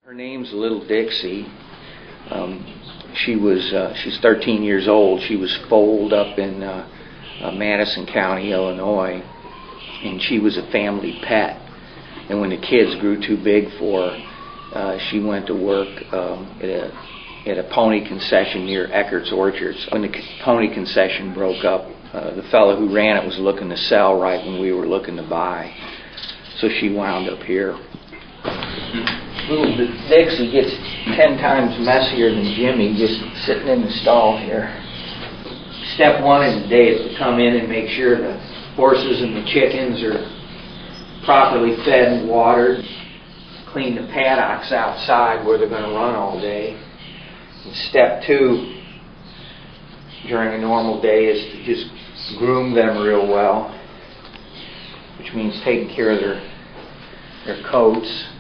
Her name's Little Dixie. She's 13 years old. She was foaled up in Madison County, Illinois, and she was a family pet. And when the kids grew too big for her, she went to work at a pony concession near Eckert's Orchards. When the pony concession broke up, the fellow who ran it was looking to sell right when we were looking to buy. So she wound up here. Little Dixie gets 10 times messier than Jimmy, just sitting in the stall here. Step one in the day is to come in and make sure the horses and the chickens are properly fed and watered. Clean the paddocks outside where they're going to run all day. And step two during a normal day is to just groom them real well, which means taking care of their coats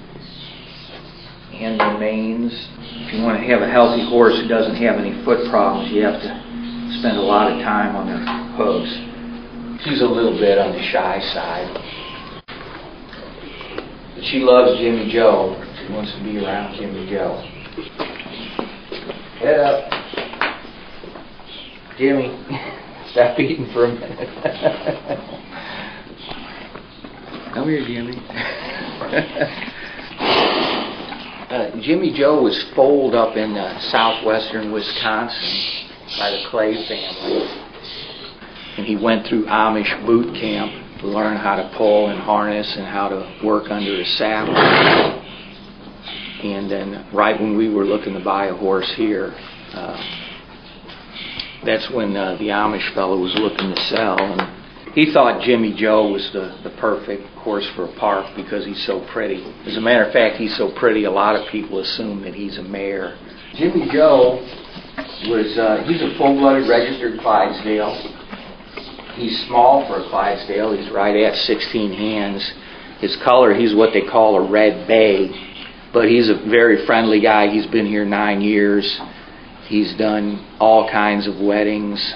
and their manes. If you want to have a healthy horse who doesn't have any foot problems, you have to spend a lot of time on their hooves. She's a little bit on the shy side, but she loves Jimmy Joe. She wants to be around Jimmy Joe. Head up. Jimmy, stop eating for a minute. Come here, Jimmy. Jimmy Joe was foaled up in southwestern Wisconsin by the Clay family. And he went through Amish boot camp to learn how to pull and harness and how to work under a saddle. And then right when we were looking to buy a horse here, that's when the Amish fellow was looking to sell. And he thought Jimmy Joe was the perfect horse for a park because he's so pretty. As a matter of fact, he's so pretty, a lot of people assume that he's a mare. Jimmy Joe he's a full-blooded registered Clydesdale. He's small for a Clydesdale. He's right at 16 hands. His color, he's what they call a red bay, but he's a very friendly guy. He's been here 9 years. He's done all kinds of weddings.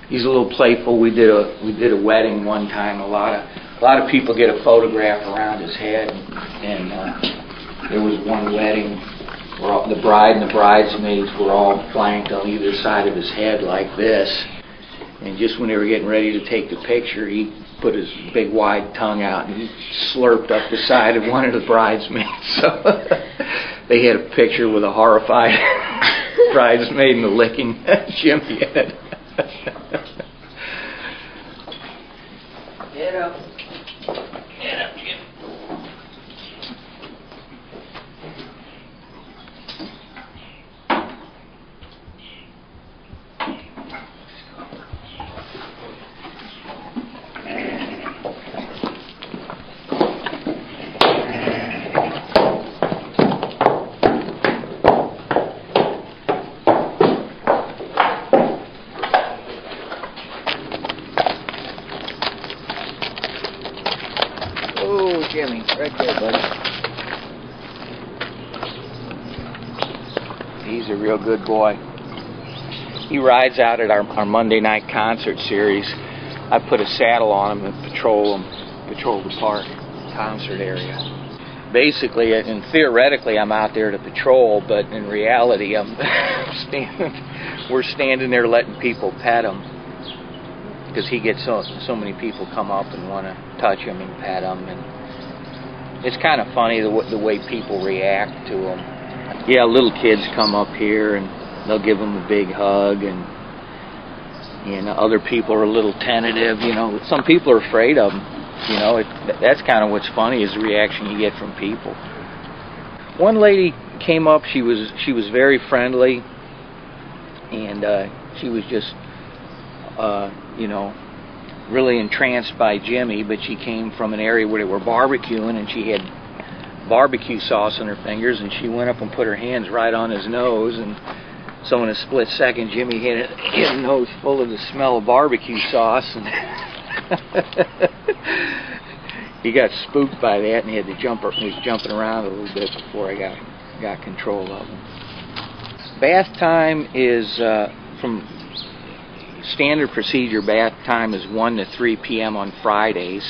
He's a little playful. We did a wedding one time. A lot of people get a photograph around his head, and there was one wedding where the bride and the bridesmaids were all flanked on either side of his head like this. And just when they were getting ready to take the picture, he put his big wide tongue out and he slurped up the side of one of the bridesmaids. So they had a picture with a horrified bridesmaid and the licking Jimmy head. Get up. Get up, Jim. Oh, Jimmy, right there, buddy. He's a real good boy. He rides out at our Monday night concert series. I put a saddle on him and patrol the park, concert area. Basically, and theoretically, I'm out there to patrol, but in reality, we're standing there letting people pet him, because he gets so many people come up and want to touch him and pet him, and it's kind of funny the way people react to him. Yeah, little kids come up here and they'll give him a big hug, and other people are a little tentative. You know, some people are afraid of him. You know, that's kind of what's funny, is the reaction you get from people. One lady came up. She was very friendly, and she was just you know, really entranced by Jimmy, but she came from an area where they were barbecuing, and she had barbecue sauce on her fingers, and she went up and put her hands right on his nose, and so in a split second, Jimmy had a nose full of the smell of barbecue sauce, and he got spooked by that, and he had to he was jumping around a little bit before I got control of him. Bath time is from standard procedure. Bath time is 1 to 3 p.m. on Fridays,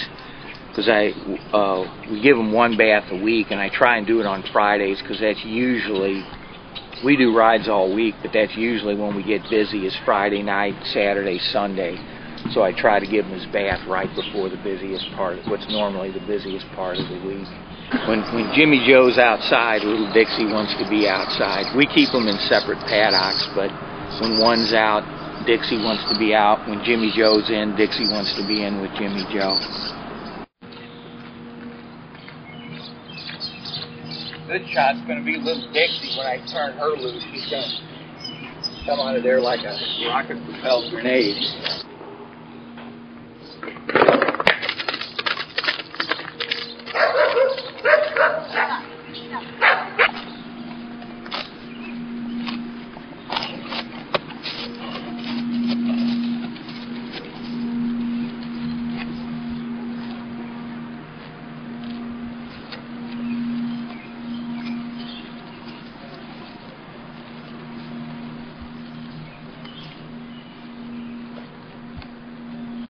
because we give them one bath a week, and I try and do it on Fridays because that's usually, we do rides all week, but that's usually when we get busy is Friday night, Saturday, Sunday. So I try to give him his bath right before the busiest part, what's normally the busiest part of the week. When Jimmy Joe's outside, little Dixie wants to be outside. We keep them in separate paddocks, but when one's out, Dixie wants to be out. When Jimmy Joe's in, Dixie wants to be in with Jimmy Joe. Good shot's going to be little Dixie when I turn her loose. She's going to come out of there like a rocket-propelled grenade.